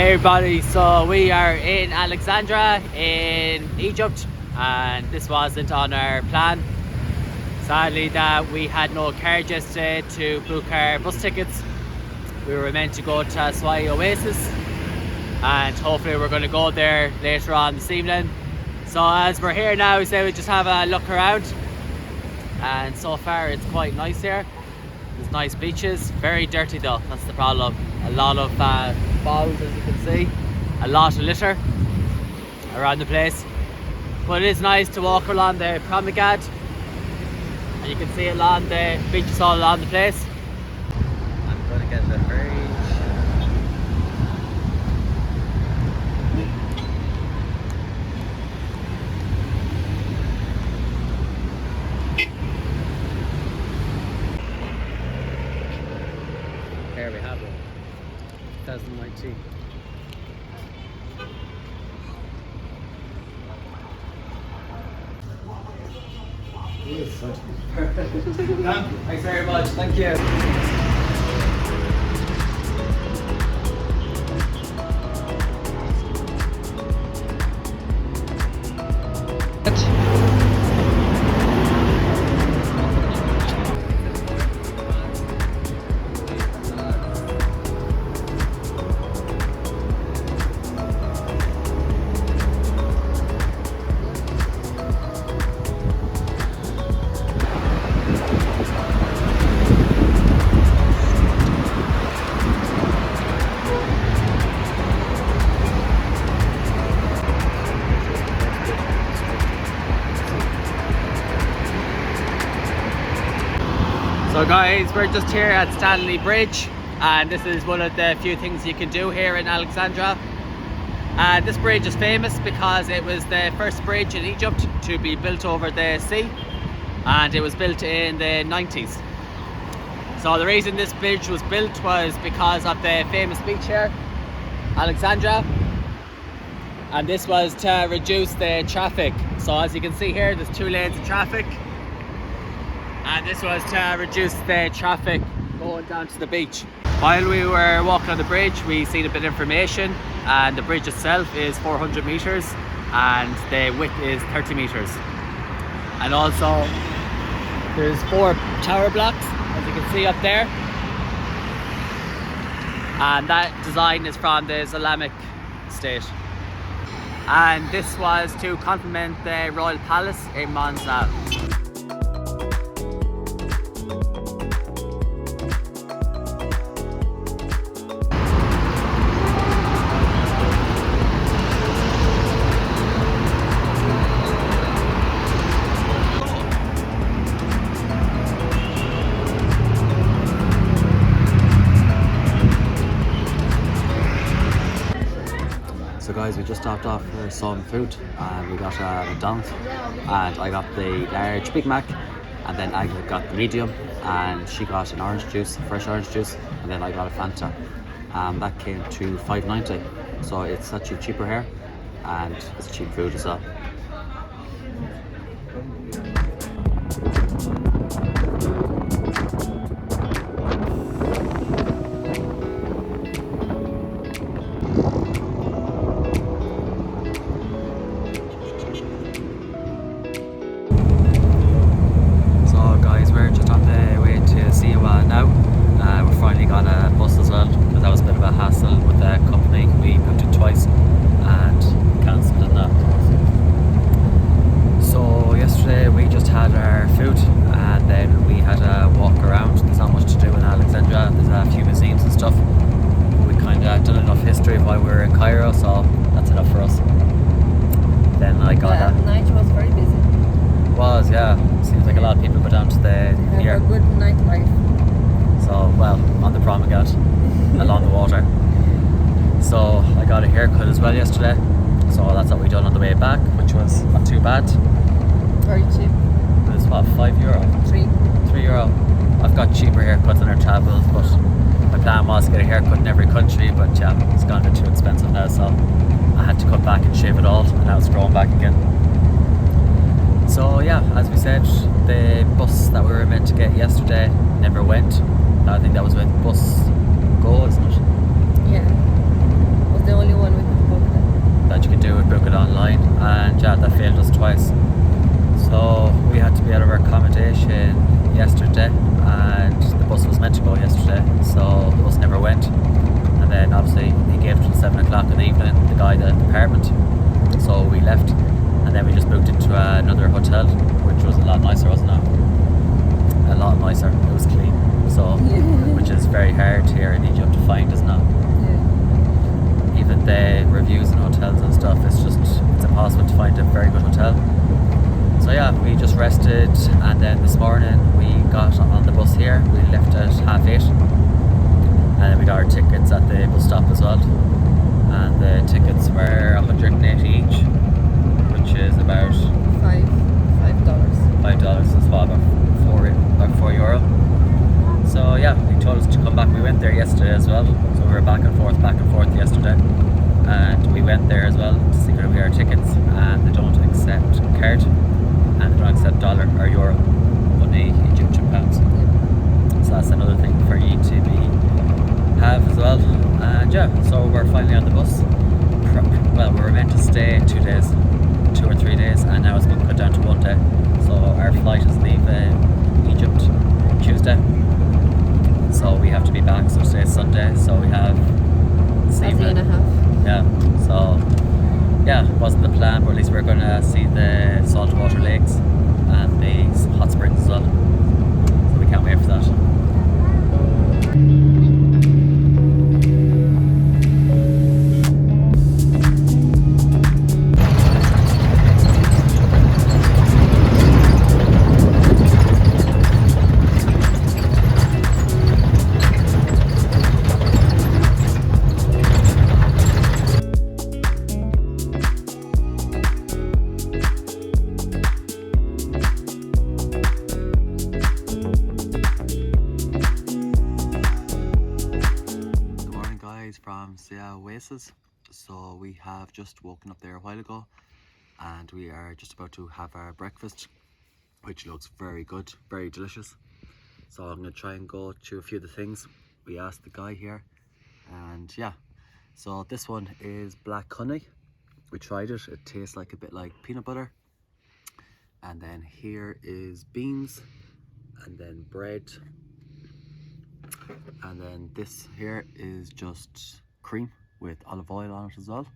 Hey everybody, so we are in Alexandria in Egypt, and this wasn't on our plan. Sadly that we had no card yesterday to book our bus tickets. We were meant to go to Siwa Oasis, and hopefully we're going to go there later on this evening. So as we're here now, we say we just have a look around, and so far it's quite nice here. There's nice beaches, very dirty though, that's the problem. A lot of balls, as you can see, a lot of litter around the place. But it is nice to walk along the promenade, and you can see along the beaches all along the place. I'm going to get the bridge. Here we have it, 2019. Thanks very much, thank you. So guys, we're just here at Stanley Bridge, and this is one of the few things you can do here in Alexandria. This bridge is famous because it was the first bridge in Egypt to be built over the sea, and it was built in the 90s. So the reason this bridge was built was because of the famous beach here, Alexandria, and this was to reduce the traffic. So as you can see here, there's 2 lanes of traffic, and this was to reduce the traffic going down to the beach. While we were walking on the bridge, we seen a bit of information, and the bridge itself is 400 meters and the width is 30 meters. And also there's 4 tower blocks, as you can see up there, and that design is from the Islamic State. And this was to complement the Royal Palace in Monza. So guys, we just stopped off for some food, and we got a McDonald's, and I got the large Big Mac, and then I got the medium, and she got an orange juice, fresh orange juice, and then I got a Fanta. That came to $5.90, so it's actually cheaper here, and it's cheap food as well. While we were in Cairo, so that's enough for us. Then I got that. The night was very busy. Was, yeah. Seems like a lot of people go down to the Have a good nightlife. So, well, on the promenade, along the water. So I got a haircut as well yesterday. So that's what we done on the way back, which was not too bad. Very cheap. It was what, €5? 3. €3. I've got cheaper haircuts in our travels, but my plan was to get a haircut in every country, but yeah, it's gone a bit too expensive now, so I had to cut back and shave it all, and now it's growing back again. So yeah, as we said, the bus that we were meant to get yesterday never went. I think that was with Bus Go, isn't it? Yeah. Was the only one we could book then. that you can do with book it online, and yeah, that failed us twice. So we had to be out of our accommodation yesterday, and the bus was meant to go yesterday, so the bus never went. And then obviously he gave it till 7 o'clock in the evening, the guy, the apartment. So we left, and then we just booked into another hotel, which was a lot nicer, wasn't it? A lot nicer. It was clean. So, which is very hard here in Egypt to find, isn't it? Yeah. Even the reviews in hotels and stuff, it's impossible to find a very good hotel. So yeah, we just rested, and then this morning we got on the bus here. We left at 8:30, and then we got our tickets at the bus stop as well. And the tickets were 180 each, which is about $5. $5. Is what, about €4. So yeah, he told us to come back. We went there yesterday as well, so we were back and forth yesterday, and we went there as well to see where we had our tickets, and they don't accept card, and they don't accept dollar or euro, only Egyptian pounds. So that's another thing for you to have as well. And yeah, so we're finally on the bus. Well, we were meant to stay 2 days, 2 or 3 days, and now it's going to cut down to 1 day. So our flight is leaving Egypt Tuesday, so we have to be back. So today's Sunday, so we have A day and a half. yeah. So yeah, it wasn't the plan, but at least we're going to see the saltwater lakes and the hot springs as well. So we can't wait for that. From Siwa Oasis. So we have just woken up there a while ago, and we are just about to have our breakfast, which looks very good, very delicious. So I'm going to try and go through a few of the things we asked the guy here. And yeah, so this one is black honey. We tried it, it tastes like a bit like peanut butter. And then here is beans, and then bread. And then this here is just cream with olive oil on it as well.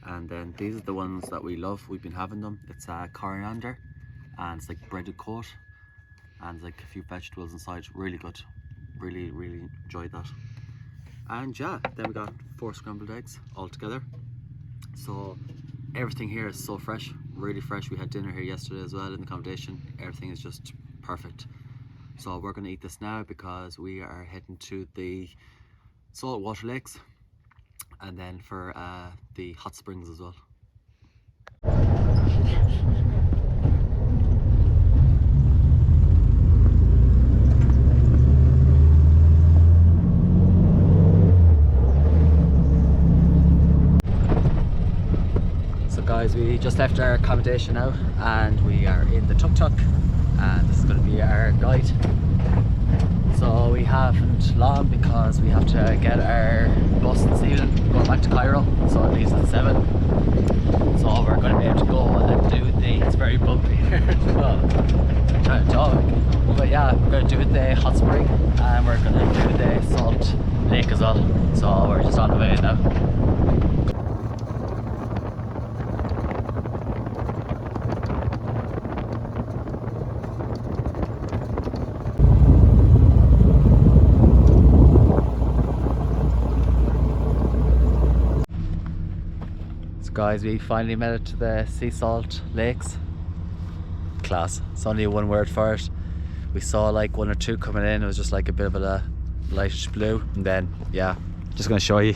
And then these are the ones that we love. We've been having them. It's coriander, and it's like breaded coat, and like a few vegetables inside. Really good. Really enjoyed that. And yeah, then we got 4 scrambled eggs all together. So everything here is so fresh, really fresh. We had dinner here yesterday as well in the accommodation. Everything is just perfect. So we're going to eat this now because we are heading to the saltwater lakes, and then for the hot springs as well. So guys, we just left our accommodation now, and we are in the Tuk Tuk, and this is going to be our guide. So we haven't long because we have to get our bus this evening going back to Cairo, so it leaves at 7. So we're going to be able to go and do it's very bumpy here. I'm trying to talk, but yeah, we're going to do the hot spring, and we're going to do the salt lake as well. So we're just on the way now. Guys, we finally made it to the sea salt lakes. Class. It's only one word for it. We saw like 1 or 2 coming in. It was just like a bit of a lightish blue, and then yeah, just gonna show you.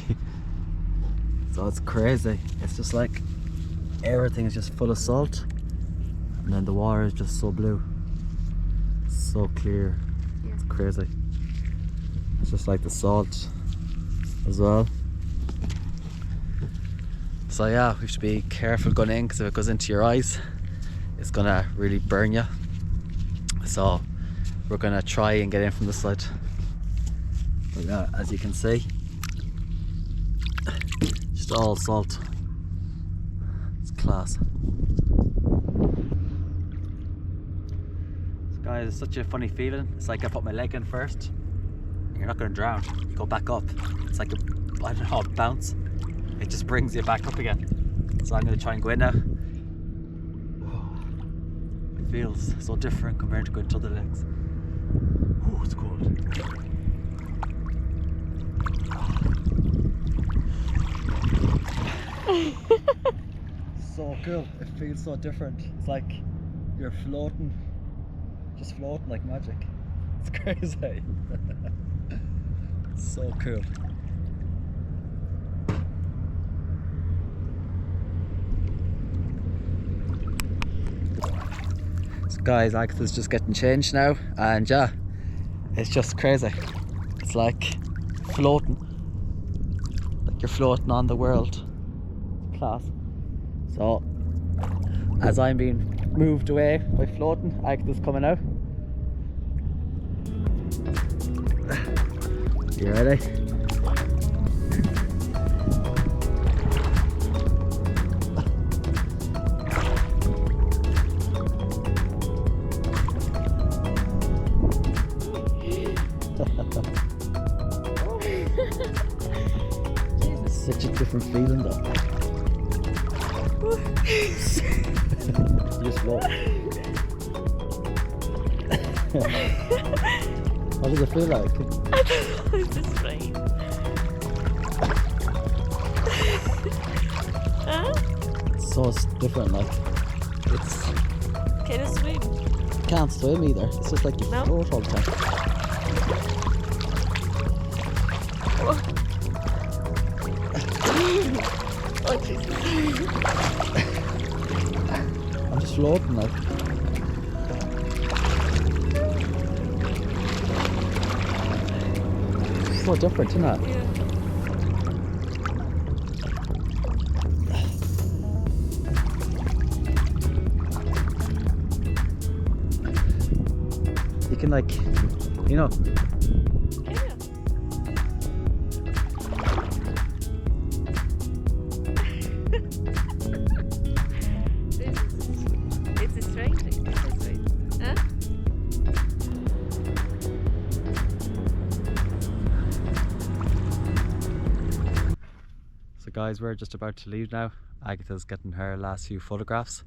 So it's crazy. It's just like everything is just full of salt, and then the water is just so blue, so clear. It's crazy. It's just like the salt as well. So yeah, we should be careful going in, because if it goes into your eyes, it's gonna really burn you. So we're gonna try and get in from this side. But yeah, as you can see, just all salt. It's class. So guys, it's such a funny feeling. It's like I put my leg in first. You're not going to drown. You go back up. It's like a, I don't know, a bounce. It just brings you back up again. So I'm going to try and go in now. It feels so different compared to going to other legs. Oh, it's cold. So cool. It feels so different. It's like you're floating, just floating like magic. It's crazy. So cool. So guys, Agatha's just getting changed now, and yeah, it's just crazy. It's like floating, like you're floating on the world. Class. So as I'm being moved away by floating, Agatha's coming out. You ready? Such a different feeling though. You just float. What does it feel like? I don't know, it's just strange. Huh? It's so different, like it's. Can you swim? You can't swim either. It's just like you No? float all the time. Oh Jesus. I'm just floating like. It's so different, isn't it? Yeah. You can like, you know. Yeah. It's a strange thing. Huh? So guys, we're just about to leave now. Agatha's getting her last few photographs.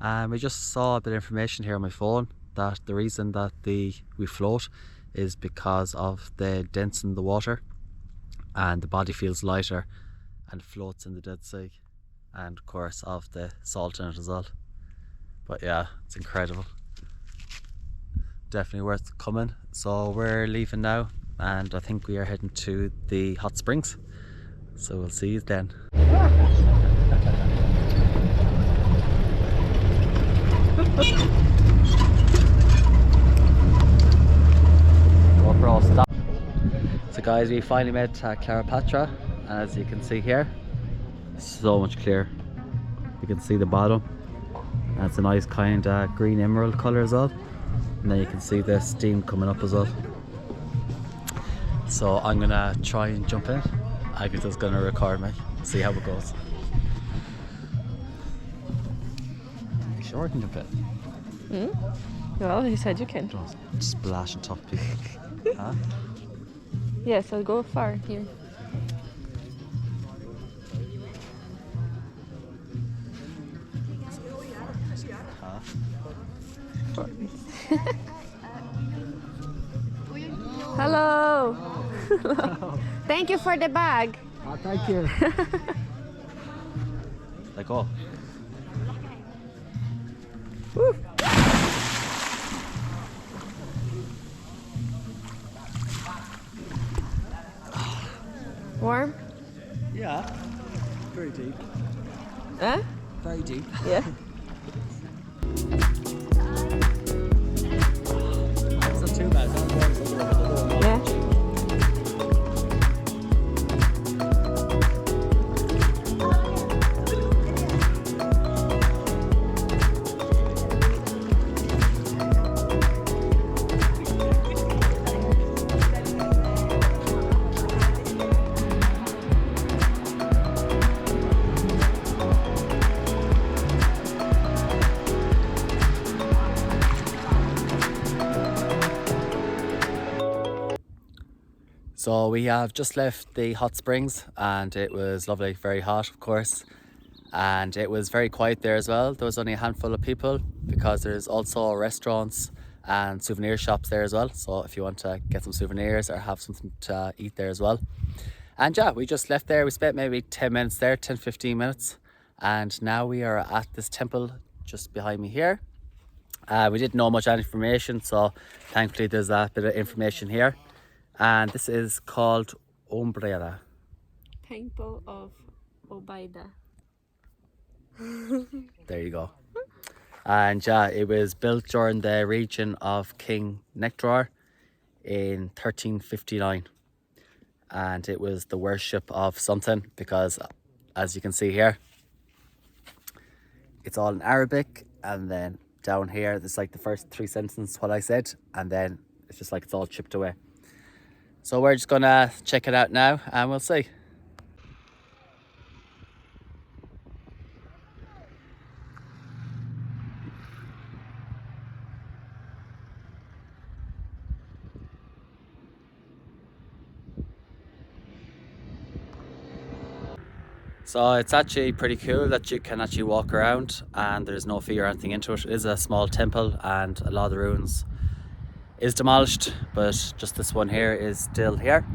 And we just saw a bit of information here on my phone that the reason that we float is because of the dents in the water, and the body feels lighter and floats in the Dead Sea, and of course of the salt in it as well. But yeah, it's incredible. Definitely worth coming. So we're leaving now, and I think we are heading to the hot springs. So we'll see you then. GoPro stop. So guys, we finally made Clarapatra, and as you can see here, so much clearer. You can see the bottom. That's a nice kind of green emerald colour as well. And then you can see the steam coming up as well. So I'm gonna try and jump in. Agatha's gonna record me, see how it goes. You sure I can jump in? Well, you said you can. Don't splash on top of people. Huh? Yes, I'll go far here. Huh? Hello. Thank you for the bag. Oh, thank you. Let go. Woo. Warm? Yeah. Very deep. Huh? Very deep. Yeah. It's not too bad. It's not warm, it's not warm. Yeah. So we have just left the hot springs and it was lovely, very hot of course. And it was very quiet there as well. There was only a handful of people because there's also restaurants and souvenir shops there as well. So if you want to get some souvenirs or have something to eat there as well. And yeah, we just left there. We spent maybe 10 minutes there, 10-15 minutes. And now we are at this temple just behind me here. We didn't know much information, so thankfully there's a bit of information here. And this is called Umbrella. Temple of Obaida. There you go. And yeah, it was built during the region of King Nectar in 1359. And it was the worship of something, because as you can see here, it's all in Arabic, and then down here there's like the first 3 sentences what I said, and then it's just like it's all chipped away. So we're just gonna check it out now and we'll see. So it's actually pretty cool that you can actually walk around and there's no fee or anything into it. It is a small temple and a lot of the ruins is demolished, but just this one here is still here.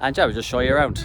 And yeah, we'll just show you around.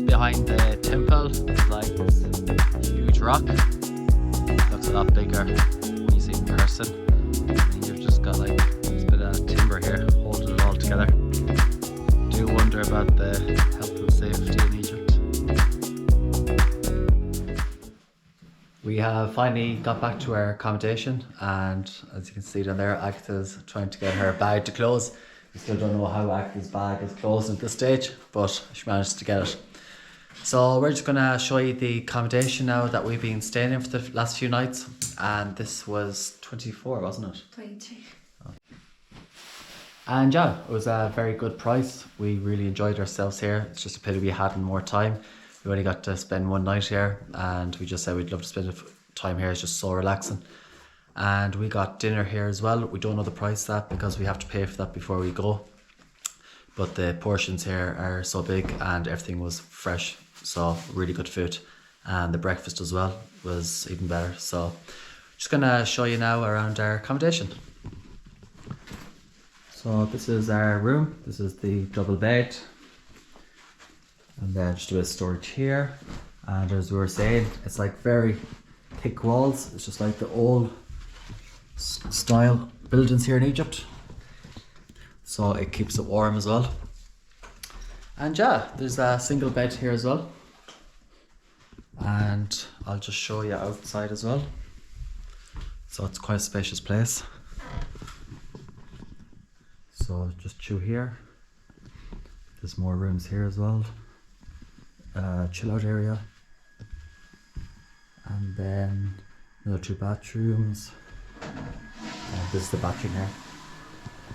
Behind the temple, it's like this huge rock. It looks a lot bigger when you see it in person. And you've just got like this bit of timber here holding it all together. Do wonder about the health and safety in Egypt. We have finally got back to our accommodation, and as you can see down there, Agatha's trying to get her bag to close. We still don't know how Agatha's bag is closed at this stage, but she managed to get it. So we're just going to show you the accommodation now that we've been staying in for the last few nights. And this was 24, wasn't it? 20. Oh. And yeah, it was a very good price. We really enjoyed ourselves here. It's just a pity we hadn't more time. We only got to spend one night here, and we just said we'd love to spend time here. It's just so relaxing. And we got dinner here as well. We don't know the price of that because we have to pay for that before we go. But the portions here are so big and everything was fresh. So really good food, and the breakfast as well was even better. So just gonna show you now around our accommodation. So this is our room. This is the double bed, and then just a bit of storage here. And as we were saying, it's like very thick walls. It's just like the old style buildings here in Egypt, so it keeps it warm as well. And yeah, there's a single bed here as well. And I'll just show you outside as well. So it's quite a spacious place. So just through here. There's more rooms here as well. Chill out area. And then another 2 bathrooms. And this is the bathroom here.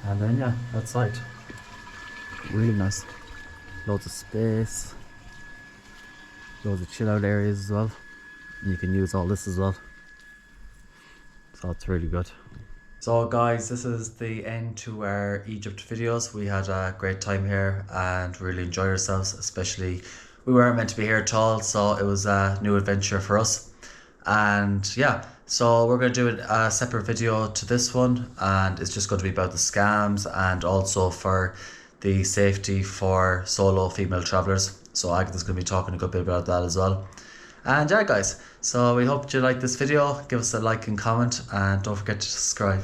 And then yeah, outside. Really nice. Loads of space. Loads of chill out areas as well. You can use all this as well. So it's really good. So guys, this is the end to our Egypt videos. We had a great time here and really enjoyed ourselves, especially we weren't meant to be here at all, so it was a new adventure for us. And yeah, so we're going to do a separate video to this one, and it's just going to be about the scams and also for the safety for solo female travelers. So Agatha's going to be talking a good bit about that as well. And yeah guys, so we hope you like this video. Give us a like and comment, and don't forget to subscribe.